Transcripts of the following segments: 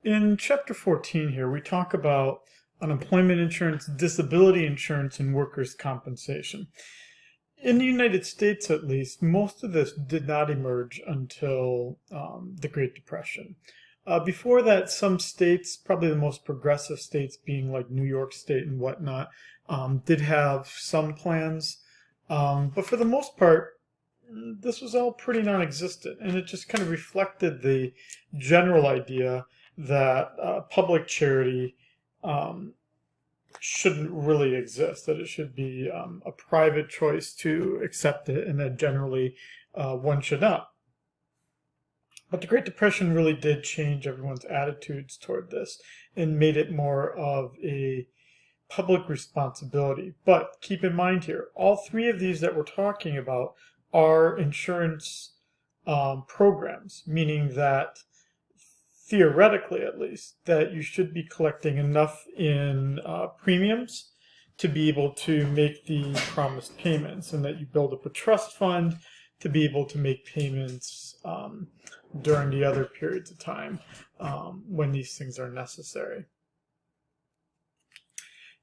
In Chapter 14 here, we talk about unemployment insurance, disability insurance, and workers' compensation. In the United States, at least, most of this did not emerge until the Great Depression. Before that, some states, probably the most progressive states being like New York State and whatnot, did have some plans. But for the most part, this was all pretty non-existent, and it just kind of reflected the general idea that public charity um, shouldn't really exist, that it should be a private choice to accept it, and that generally one should not. But the Great Depression really did change everyone's attitudes toward this and made it more of a public responsibility. But keep in mind here, all three of these that we're talking about are insurance programs, meaning that theoretically at least, that you should be collecting enough in premiums to be able to make the promised payments, and that you build up a trust fund to be able to make payments during the other periods of time when these things are necessary.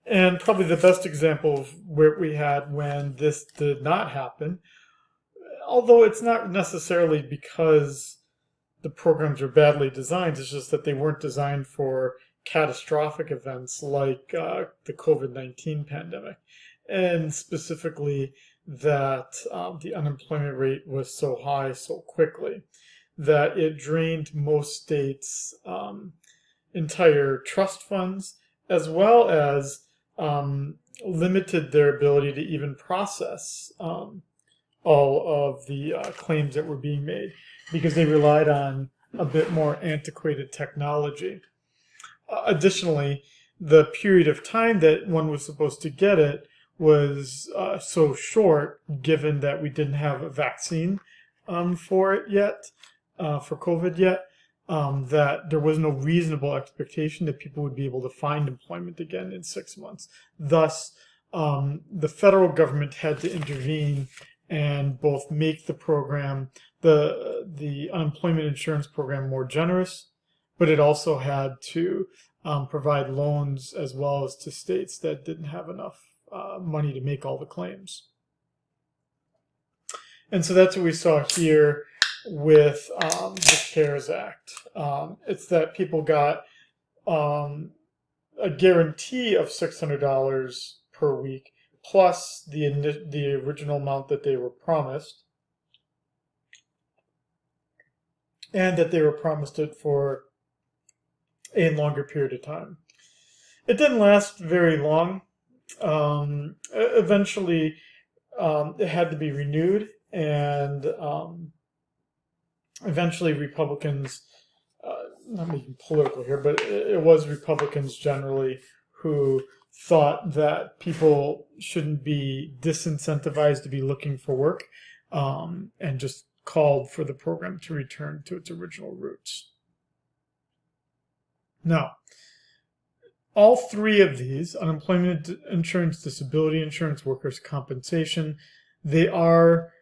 And probably the best example of where we had when this did not happen, although it's not necessarily because the programs are badly designed, it's just that they weren't designed for catastrophic events like the COVID-19 pandemic. And specifically that the unemployment rate was so high so quickly that it drained most states' entire trust funds, as well as limited their ability to even process all of the claims that were being made, because they relied on a bit more antiquated technology. Additionally, the period of time that one was supposed to get it was so short, given that we didn't have a vaccine for it yet, for COVID yet, that there was no reasonable expectation that people would be able to find employment again in 6 months. Thus, the federal government had to intervene and both make the program, the unemployment insurance program, more generous, but it also had to provide loans as well as to states that didn't have enough money to make all the claims. And so that's what we saw here with the CARES Act. It's that people got a guarantee of $600 per week, plus the original amount that they were promised, and that they were promised it for a longer period of time. It didn't last very long. Eventually, it had to be renewed, and eventually Republicans, not making political here, but it was Republicans generally who thought that people shouldn't be disincentivized to be looking for work, and just called for the program to return to its original roots. Now, all three of these, unemployment insurance, disability insurance, workers' compensation, they are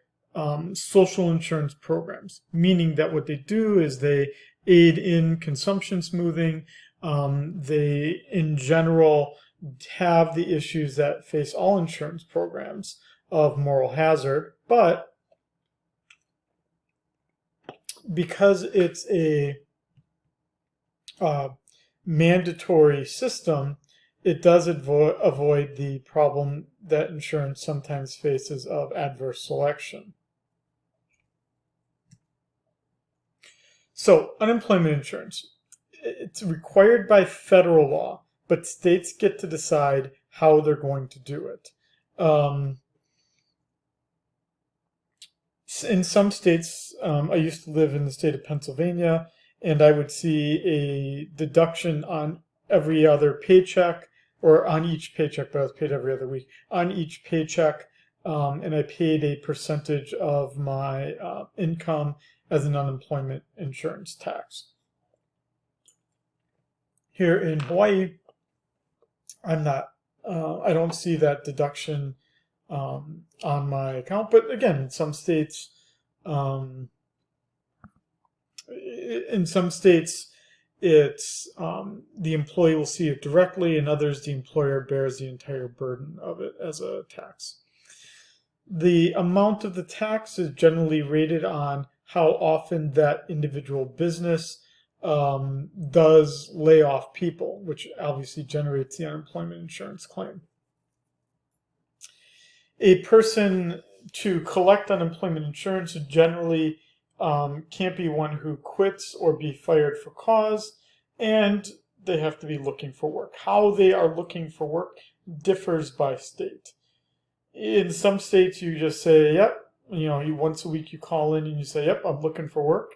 social insurance programs, meaning that what they do is they aid in consumption smoothing. They, in general, have the issues that face all insurance programs of moral hazard, but because it's a mandatory system, it does avoid the problem that insurance sometimes faces of adverse selection. So, unemployment insurance, it's required by federal law, but states get to decide how they're going to do it. In some states, I used to live in the state of Pennsylvania, and I would see a deduction on every other paycheck, or on each paycheck, but I was paid every other week, on each paycheck, and I paid a percentage of my income as an unemployment insurance tax. Here in Hawaii, I'm not, I don't see that deduction on my account, but again, in some states, it's the employee will see it directly, and others the employer bears the entire burden of it as a tax. The amount of the tax is generally rated on how often that individual business does lay off people, which obviously generates the unemployment insurance claim. A person to collect unemployment insurance generally can't be one who quits or be fired for cause, and they have to be looking for work. How they are looking for work differs by state. In some states, you just say, yep, you once a week you call in and you say, yep, I'm looking for work.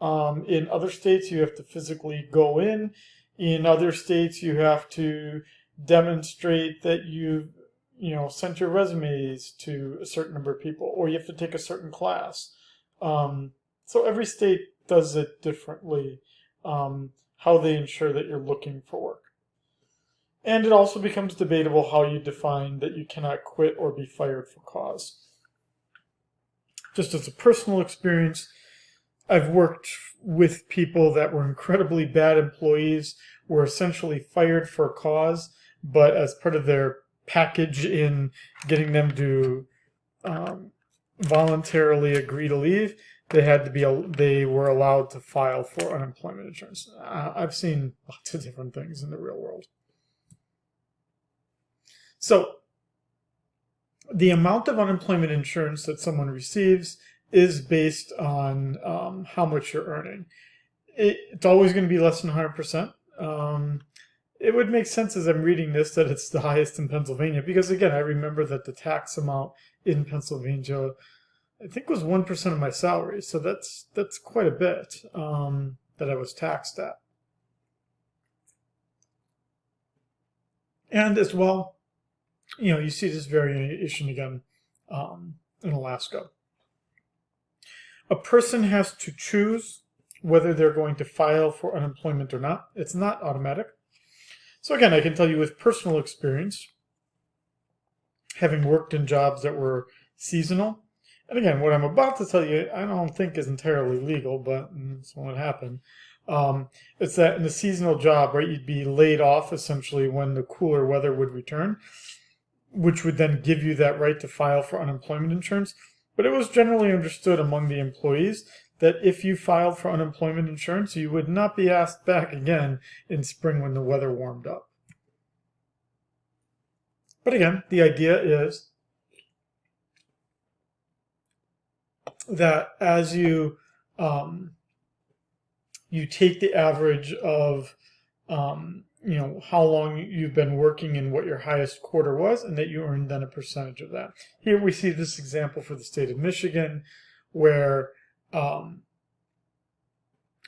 In other states, you have to physically go in. In other states, you have to demonstrate that you've sent your resumes to a certain number of people, or you have to take a certain class. So every state does it differently, how they ensure that you're looking for work. And it also becomes debatable how you define that you cannot quit or be fired for cause. Just as a personal experience, I've worked with people that were incredibly bad employees, were essentially fired for a cause, but as part of their package in getting them to voluntarily agree to leave, they were allowed to file for unemployment insurance. I've seen lots of different things in the real world. So the amount of unemployment insurance that someone receives is based on how much you're earning. It's always going to be less than 100%. It would make sense as I'm reading this that it's the highest in Pennsylvania, because again, I remember that the tax amount in Pennsylvania, I think, was 1% of my salary. So that's quite a bit that I was taxed at. And as well, you see this variation again in Alaska. A person has to choose whether they're going to file for unemployment or not. It's not automatic. So again, I can tell you with personal experience, having worked in jobs that were seasonal, and again, what I'm about to tell you, I don't think is entirely legal, but it's what happened. It's that in the seasonal job, right, you'd be laid off essentially when the cooler weather would return, which would then give you that right to file for unemployment insurance. But it was generally understood among the employees that if you filed for unemployment insurance, you would not be asked back again in spring when the weather warmed up. But again, the idea is that as you take the average of how long you've been working and what your highest quarter was, and that you earn then a percentage of that. Here we see this example for the state of Michigan, where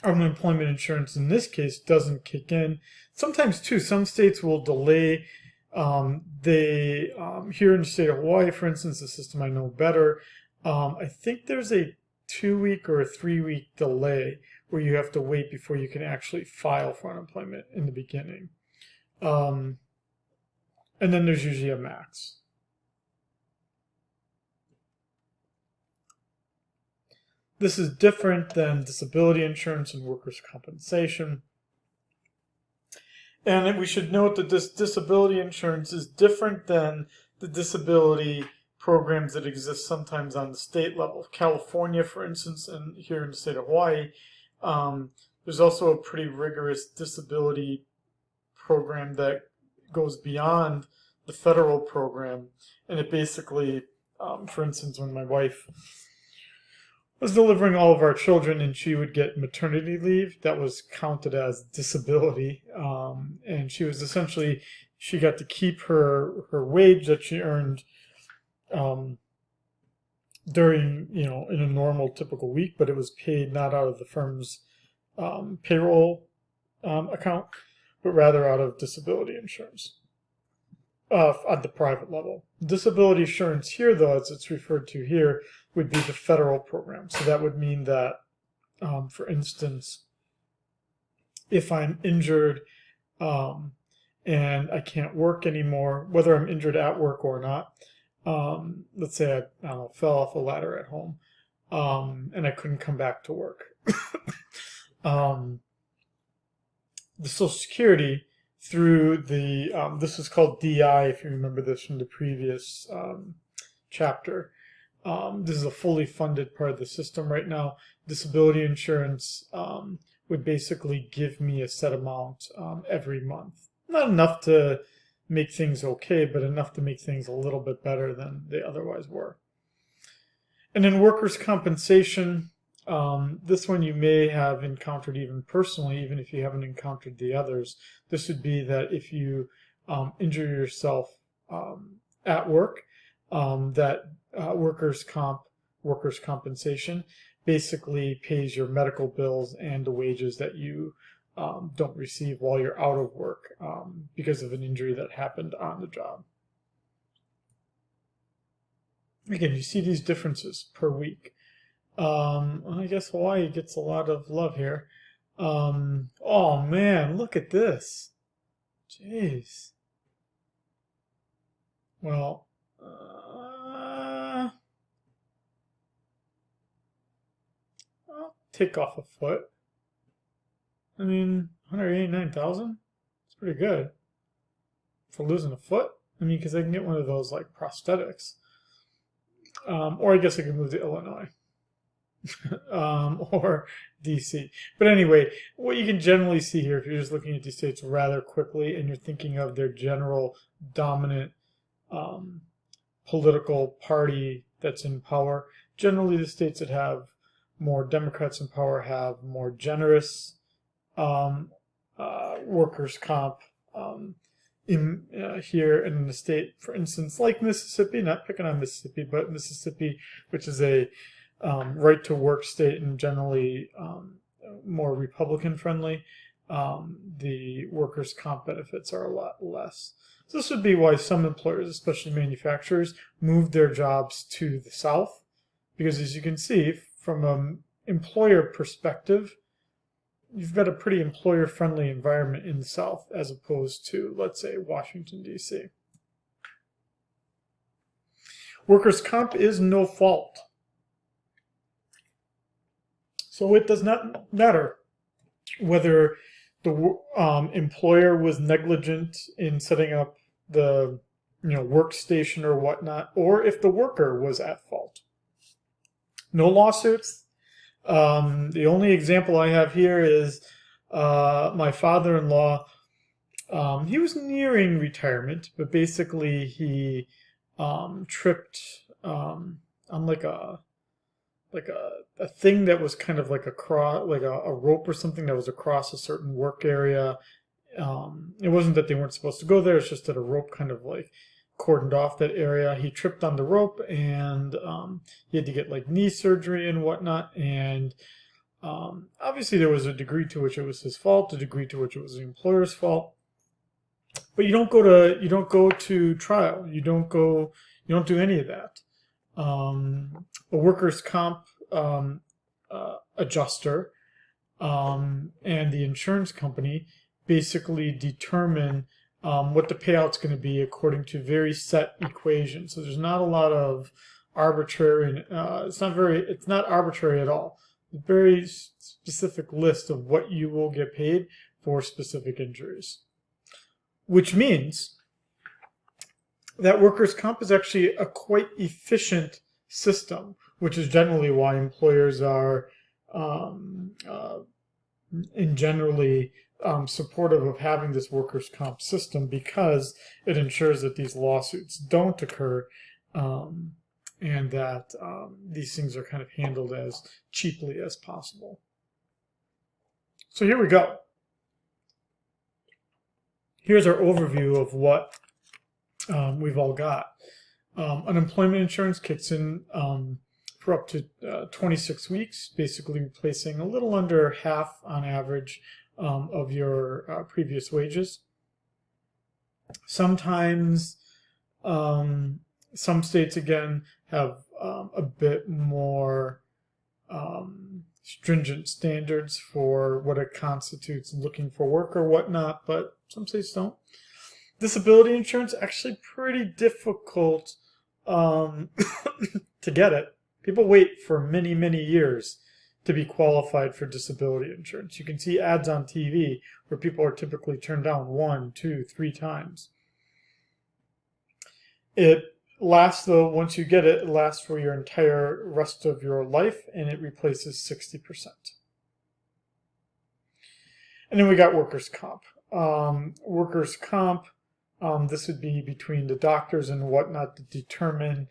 unemployment insurance in this case doesn't kick in. Sometimes too, some states will delay. Here in the state of Hawaii, for instance, the system I know better, I think there's a 2-week or a 3-week delay where you have to wait before you can actually file for unemployment in the beginning. And then there's usually a max. This is different than disability insurance and workers' compensation. And we should note that this disability insurance is different than the disability programs that exist sometimes on the state level. California, for instance, and here in the state of Hawaii, there's also a pretty rigorous disability program that goes beyond the federal program. And it basically, for instance, when my wife was delivering all of our children and she would get maternity leave, that was counted as disability. And she got to keep her wage that she earned during, in a normal typical week, but it was paid not out of the firm's payroll account, but rather out of disability insurance at the private level. Disability insurance here, though, as it's referred to here, would be the federal program. So that would mean that, for instance, if I'm injured and I can't work anymore, whether I'm injured at work or not, let's say I fell off a ladder at home and I couldn't come back to work. the Social Security through the, this is called DI, if you remember this from the previous chapter. This is a fully funded part of the system right now. Disability insurance would basically give me a set amount every month. Not enough to make things okay, but enough to make things a little bit better than they otherwise were. And then workers' compensation, this one you may have encountered even personally, even if you haven't encountered the others. This would be that if you injure yourself at work, that workers' compensation basically pays your medical bills and the wages that you don't receive while you're out of work because of an injury that happened on the job. Again, you see these differences per week. I guess Hawaii gets a lot of love here. Oh man, look at this. Jeez. Well, I'll take off a foot. I mean, 189,000? It's pretty good for losing a foot. I mean, because I can get one of those like prosthetics. Or I guess I could move to Illinois. Or DC. But anyway, what you can generally see here, if you're just looking at these states rather quickly and you're thinking of their general dominant political party that's in power, generally the states that have more Democrats in power have more generous workers' comp here in the state, for instance, like Mississippi, not picking on Mississippi, but Mississippi, which is a right-to-work state and generally more Republican friendly, the workers' comp benefits are a lot less. So this would be why some employers, especially manufacturers, move their jobs to the South, because as you can see, from an employer perspective, you've got a pretty employer-friendly environment in the South as opposed to, let's say, Washington, D.C. Workers' comp is no fault. So it does not matter whether the employer was negligent in setting up the workstation or whatnot, or if the worker was at fault. No lawsuits. The only example I have here is my father-in-law. He was nearing retirement, but basically he tripped on like a thing that was kind of like a rope or something that was across a certain work area. It wasn't that they weren't supposed to go there. It's just that a rope kind of like cordoned off that area. He tripped on the rope and he had to get like knee surgery and whatnot. And obviously there was a degree to which it was his fault, a degree to which it was the employer's fault. But you don't go to trial. You don't do any of that. A workers' comp adjuster and the insurance company basically determine what the payout's going to be according to very set equations. So there's not a lot of arbitrary. It's not arbitrary at all. A very specific list of what you will get paid for specific injuries, which means that workers' comp is actually a quite efficient system, which is generally why employers are generally supportive of having this workers' comp system, because it ensures that these lawsuits don't occur and that these things are kind of handled as cheaply as possible. So here we go. Here's our overview of what we've all got. Unemployment insurance kicks in for up to 26 weeks, basically replacing a little under half on average of your previous wages. Sometimes some states, again, have a bit more stringent standards for what it constitutes looking for work or whatnot, but some states don't. Disability insurance, actually pretty difficult to get it. People wait for many, many years to be qualified for disability insurance. You can see ads on TV where people are typically turned down 1, 2, 3 times. It lasts, though, once you get it, it lasts for your entire rest of your life, and it replaces 60%. And then we got workers' comp. Workers' comp, this would be between the doctors and whatnot to determine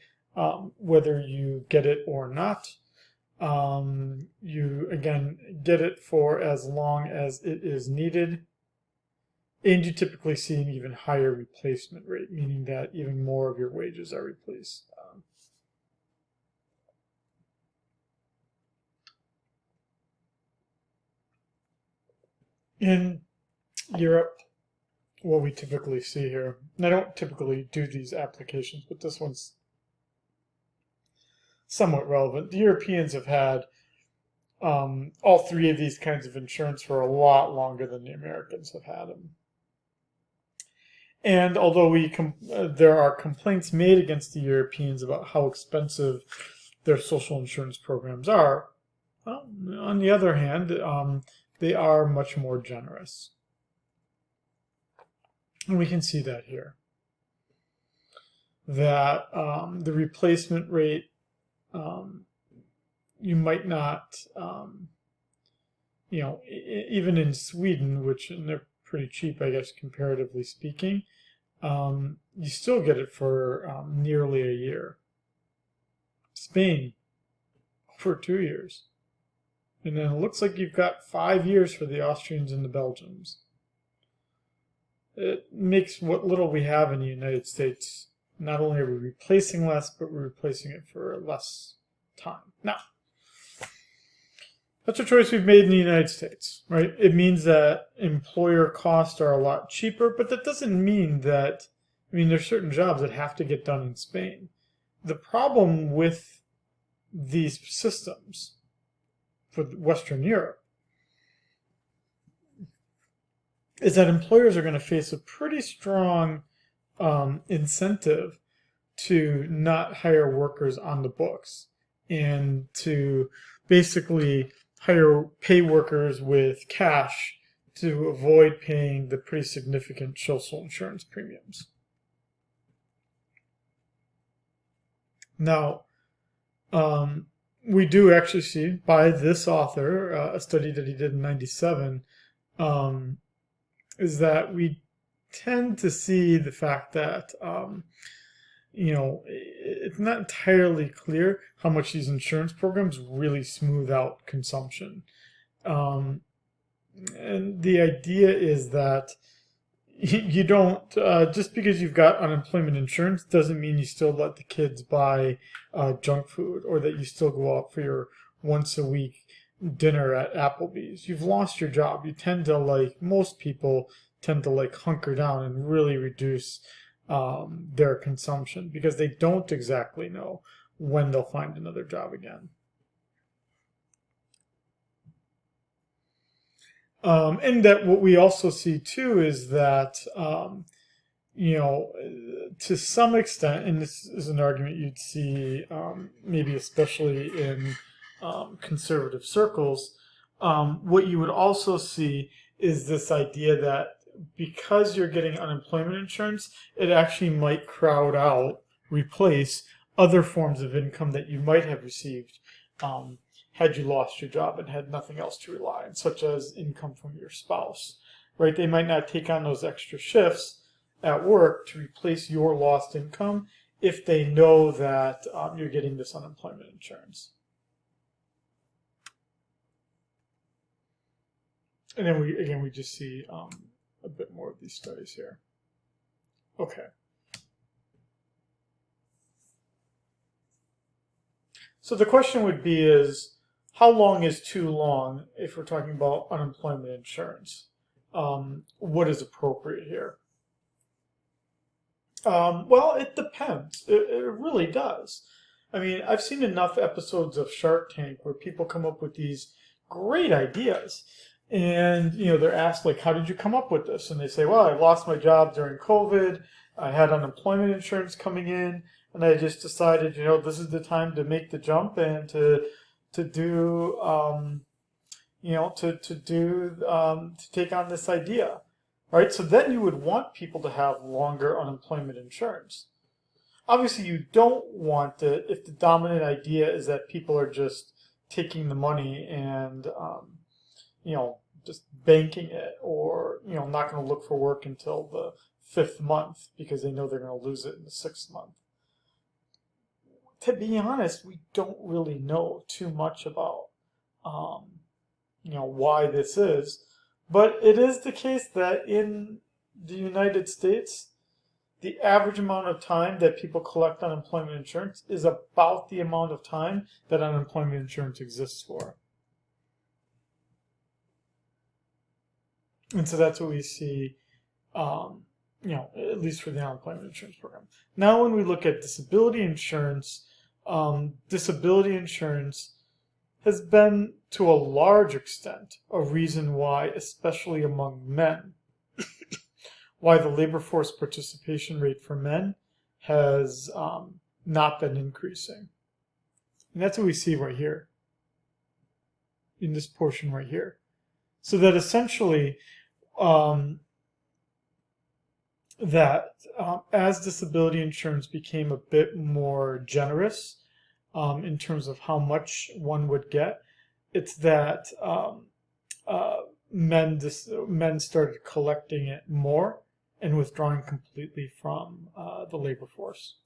whether you get it or not. You, again, get it for as long as it is needed. And you typically see an even higher replacement rate, meaning that even more of your wages are replaced. In Europe, what we typically see here, and I don't typically do these applications, but this one's somewhat relevant. The Europeans have had all 3 of these kinds of insurance for a lot longer than the Americans have had them. And although there are complaints made against the Europeans about how expensive their social insurance programs are, well, on the other hand, they are much more generous. And we can see that here. That the replacement rate, you might not, even in Sweden, which they're pretty cheap, I guess, comparatively speaking, you still get it for nearly a year. Spain, for 2 years. And then it looks like you've got 5 years for the Austrians and the Belgians. It makes what little we have in the United States, not only are we replacing less, but we're replacing it for less time. Now, that's a choice we've made in the United States, right? It means that employer costs are a lot cheaper, but that doesn't mean that, there's certain jobs that have to get done in Spain. The problem with these systems for Western Europe is that employers are going to face a pretty strong incentive to not hire workers on the books and to basically pay workers with cash to avoid paying the pretty significant social insurance premiums. Now, we do actually see by this author, a study that he did in 97, is that we tend to see the fact that, it's not entirely clear how much these insurance programs really smooth out consumption. And the idea is that you don't, just because you've got unemployment insurance doesn't mean you still let the kids buy junk food or that you still go out for your once a week dinner at Applebee's. You've lost your job. You tend to, most people tend to hunker down and really reduce their consumption because they don't exactly know when they'll find another job again. And that what we also see too is that, to some extent, and this is an argument you'd see maybe especially in conservative circles, what you would also see is this idea that because you're getting unemployment insurance, it actually might replace other forms of income that you might have received had you lost your job and had nothing else to rely on, such as income from your spouse, right? They might not take on those extra shifts at work to replace your lost income if they know that you're getting this unemployment insurance. And then we just see a bit more of these studies here. Okay. So the question would be is, how long is too long if we're talking about unemployment insurance? What is appropriate here? Well, it depends. It really does. I've seen enough episodes of Shark Tank where people come up with these great ideas. And, they're asked, how did you come up with this? And they say, well, I lost my job during COVID. I had unemployment insurance coming in. And I just decided, this is the time to make the jump and to to do, to take on this idea, right? So then you would want people to have longer unemployment insurance. Obviously, you don't want it if the dominant idea is that people are just taking the money and, just banking it, or, not going to look for work until the 5th month because they know they're going to lose it in the 6th month. To be honest, we don't really know too much about, why this is, but it is the case that in the United States, the average amount of time that people collect unemployment insurance is about the amount of time that unemployment insurance exists for. And so that's what we see, at least for the unemployment insurance program. Now, when we look at disability insurance has been, to a large extent, a reason why, especially among men, why the labor force participation rate for men has not been increasing. And that's what we see right here, in this portion right here. So that essentially, as disability insurance became a bit more generous in terms of how much one would get, it's that men started collecting it more and withdrawing completely from the labor force,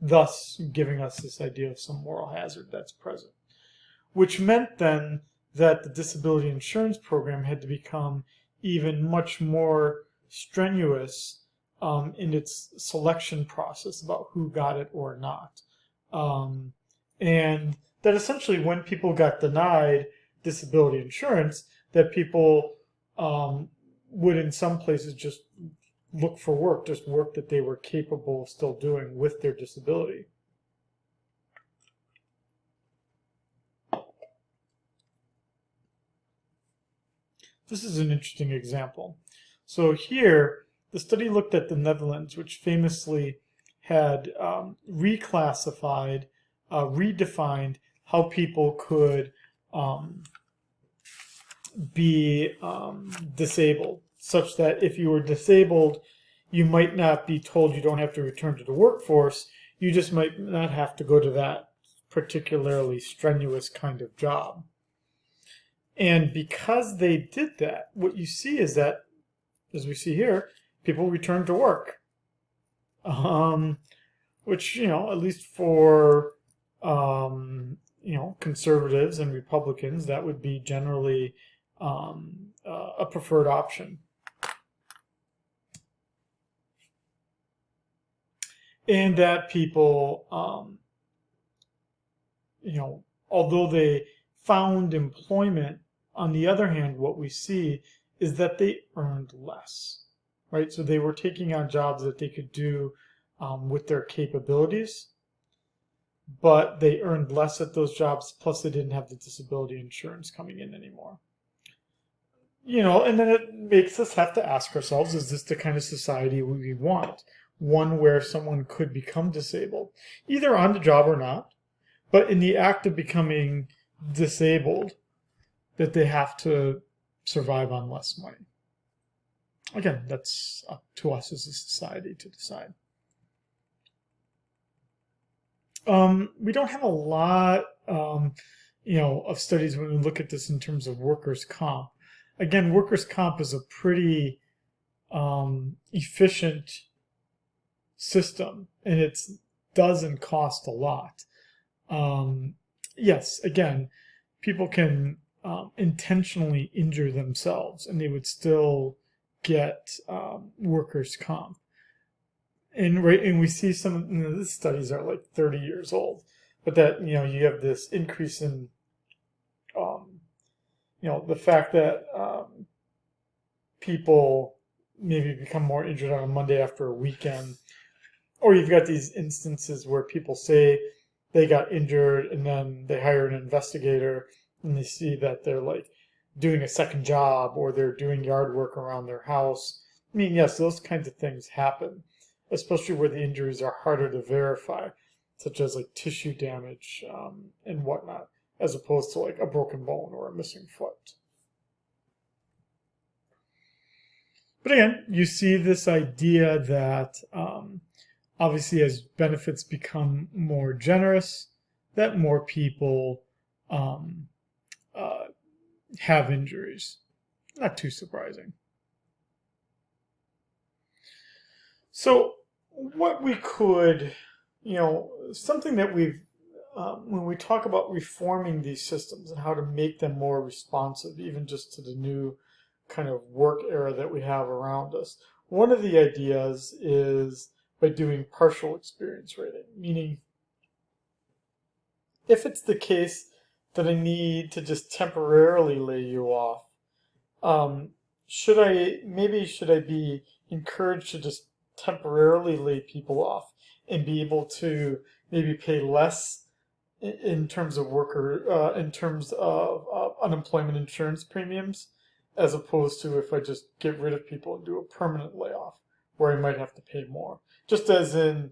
thus giving us this idea of some moral hazard that's present, which meant then that the disability insurance program had to become even much more strenuous in its selection process about who got it or not. And that essentially when people got denied disability insurance, that people would in some places just look for work, just work that they were capable of still doing with their disability. This is an interesting example. So here, the study looked at the Netherlands, which famously had redefined how people could be disabled, such that if you were disabled, you might not be told you don't have to return to the workforce, you just might not have to go to that particularly strenuous kind of job. And because they did that, what you see is that, as we see here, people return to work. Which, at least for, conservatives and Republicans, that would be generally a preferred option. And that people, although they found employment, on the other hand, what we see is that they earned less, right? So they were taking on jobs that they could do with their capabilities, but they earned less at those jobs, plus they didn't have the disability insurance coming in anymore. And then it makes us have to ask ourselves, is this the kind of society we want? One where someone could become disabled, either on the job or not, but in the act of becoming disabled, that they have to survive on less money. Again, that's up to us as a society to decide. We don't have a lot, of studies when we look at this in terms of workers' comp. Again, workers' comp is a pretty efficient system, and it doesn't cost a lot. Yes, again, people can intentionally injure themselves, and they would still get workers' comp. And we see some of these studies are like 30 years old, but that you have this increase in the fact that people maybe become more injured on a Monday after a weekend, or you've got these instances where people say they got injured and then they hire an investigator and they see that they're like doing a second job or they're doing yard work around their house. I mean, yes, those kinds of things happen, especially where the injuries are harder to verify, such as like tissue damage and whatnot. as opposed to like a broken bone or a missing foot. But again, you see this idea that obviously as benefits become more generous, that more people have injuries. Not too surprising. So what we could, something that we've, when we talk about reforming these systems and how to make them more responsive, even just to the new kind of work era that we have around us, one of the ideas is by doing partial experience rating, meaning if it's the case that I need to just temporarily lay you off, should I be encouraged to just temporarily lay people off and be able to maybe pay less in terms of unemployment insurance premiums, as opposed to if I just get rid of people and do a permanent layoff where I might have to pay more, just as in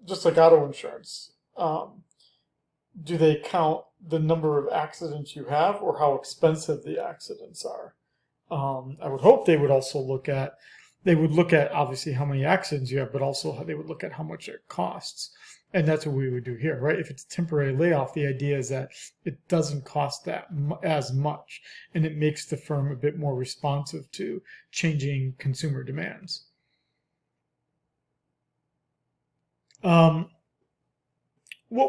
just like auto insurance. Do they count the number of accidents you have or how expensive the accidents are? I would hope they would also look at obviously how many accidents you have, but also how they would look at how much it costs. And that's what we would do here, right? If it's a temporary layoff, the idea is that it doesn't cost that as much, and it makes the firm a bit more responsive to changing consumer demands. What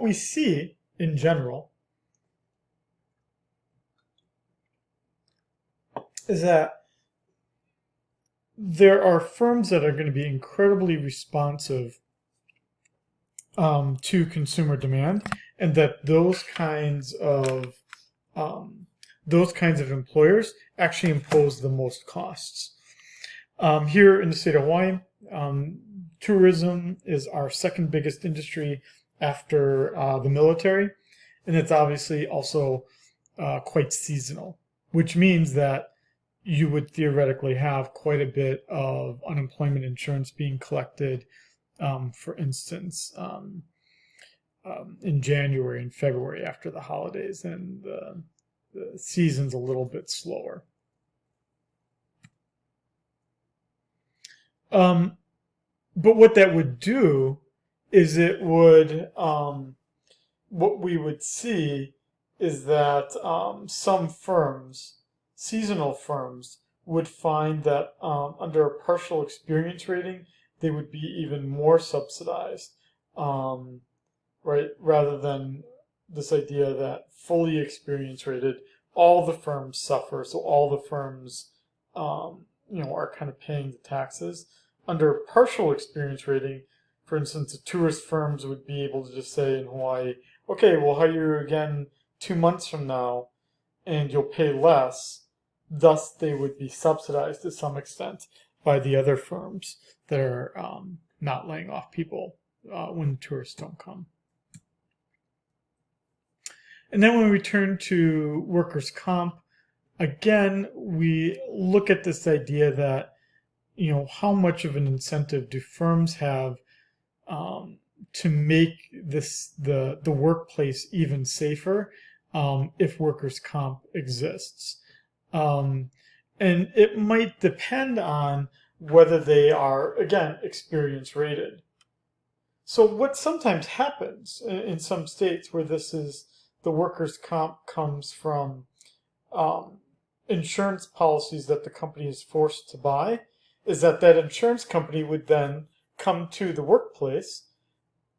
we see in general is that there are firms that are going to be incredibly responsive to consumer demand, and that those kinds of employers actually impose the most costs. Here in the state of Hawaii, tourism is our second biggest industry after the military, and it's obviously also quite seasonal, which means that you would theoretically have quite a bit of unemployment insurance being collected, for instance, in January and February after the holidays, and the season's a little bit slower. But what that would do is it would, what we would see is that some firms, seasonal firms, would find that under a partial experience rating, they would be even more subsidized, right? Rather than this idea that fully experience rated, all the firms suffer, so all the firms, are kind of paying the taxes. Under partial experience rating, for instance, the tourist firms would be able to just say in Hawaii, okay, we'll hire you again 2 months from now, and you'll pay less. Thus, they would be subsidized to some extent by the other firms that are not laying off people when tourists don't come. And then when we turn to workers' comp, again, we look at this idea that, how much of an incentive do firms have to make the workplace even safer if workers' comp exists. And it might depend on whether they are, again, experience rated. So what sometimes happens in some states where this is the workers' comp comes from insurance policies that the company is forced to buy, is that insurance company would then come to the workplace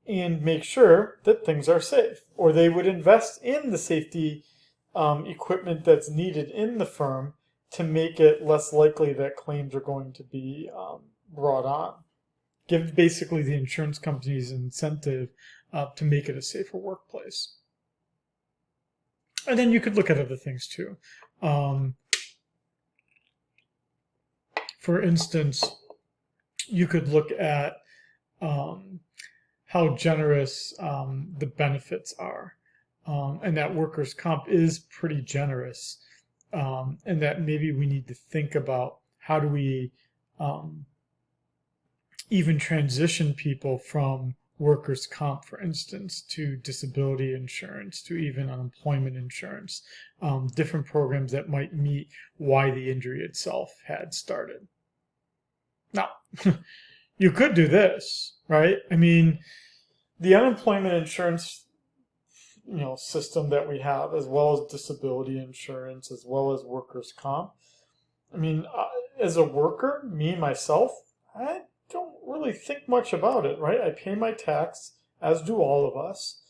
and make sure that things are safe, or they would invest in the safety equipment that's needed in the firm to make it less likely that claims are going to be brought on. Give basically the insurance companies an incentive to make it a safer workplace. And then you could look at other things too. For instance, you could look at how generous the benefits are, and that workers' comp is pretty generous, and that maybe we need to think about how do we even transition people from workers' comp, for instance, to disability insurance, to even unemployment insurance, different programs that might meet why the injury itself had started. Now, you could do this, right? I mean, the unemployment insurance system that we have, as well as disability insurance, as well as workers' comp. I mean, as a worker, me, myself, I don't really think much about it, right? I pay my tax, as do all of us,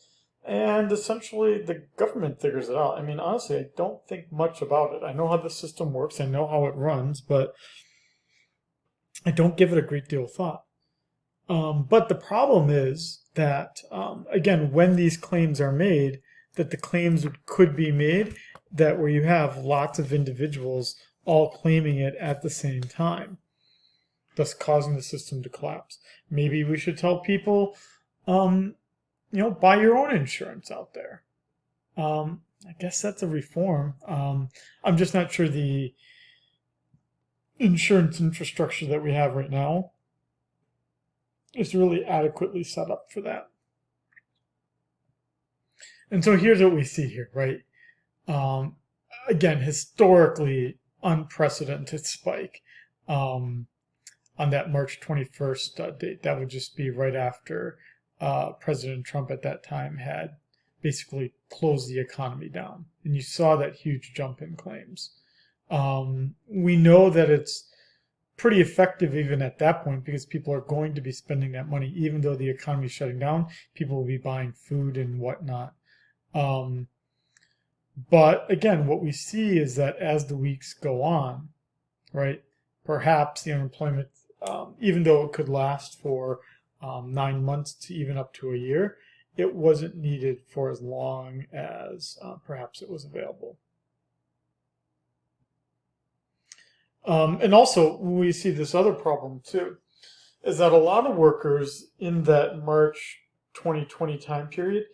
and essentially the government figures it out. I mean, honestly, I don't think much about it. I know how the system works, I know how it runs, but I don't give it a great deal of thought. But the problem is that, again, when these claims are made, that the claims could be made that where you have lots of individuals all claiming it at the same time, thus causing the system to collapse. Maybe we should tell people, buy your own insurance out there. I guess that's a reform. I'm just not sure the insurance infrastructure that we have right now is really adequately set up for that. And so here's what we see here, right? Again, historically unprecedented spike on that March 21st date. That would just be right after President Trump at that time had basically closed the economy down. And you saw that huge jump in claims. We know that it's pretty effective even at that point because people are going to be spending that money. Even though the economy is shutting down, people will be buying food and whatnot. But again, what we see is that as the weeks go on, right, perhaps the unemployment, even though it could last for 9 months to even up to a year, it wasn't needed for as long as perhaps it was available. And also, we see this other problem too, is that a lot of workers in that March 2020 time period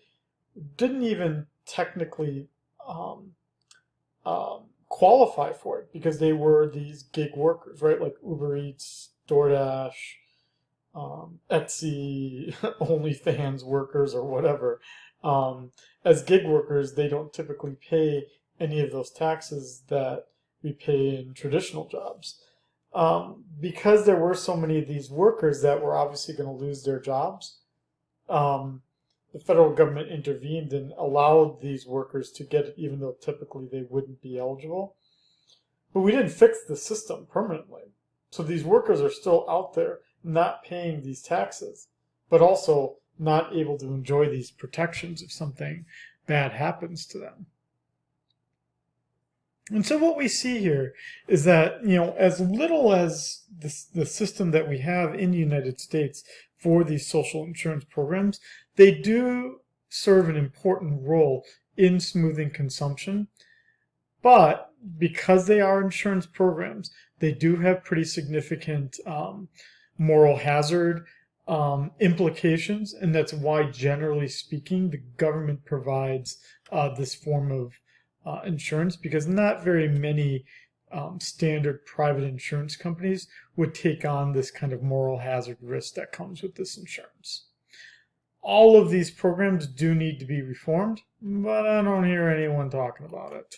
didn't even technically qualify for it because they were these gig workers, right? Like Uber Eats, DoorDash, Etsy, OnlyFans workers, or whatever. As gig workers, they don't typically pay any of those taxes that we pay in traditional jobs. Because there were so many of these workers that were obviously going to lose their jobs, the federal government intervened and allowed these workers to get it, even though typically they wouldn't be eligible. But we didn't fix the system permanently. So these workers are still out there not paying these taxes, but also not able to enjoy these protections if something bad happens to them. And so what we see here is that, as little as the system that we have in the United States for these social insurance programs, they do serve an important role in smoothing consumption. But because they are insurance programs, they do have pretty significant moral hazard implications. And that's why, generally speaking, the government provides this form of insurance, because not very many standard private insurance companies would take on this kind of moral hazard risk that comes with this insurance. All of these programs do need to be reformed, but I don't hear anyone talking about it.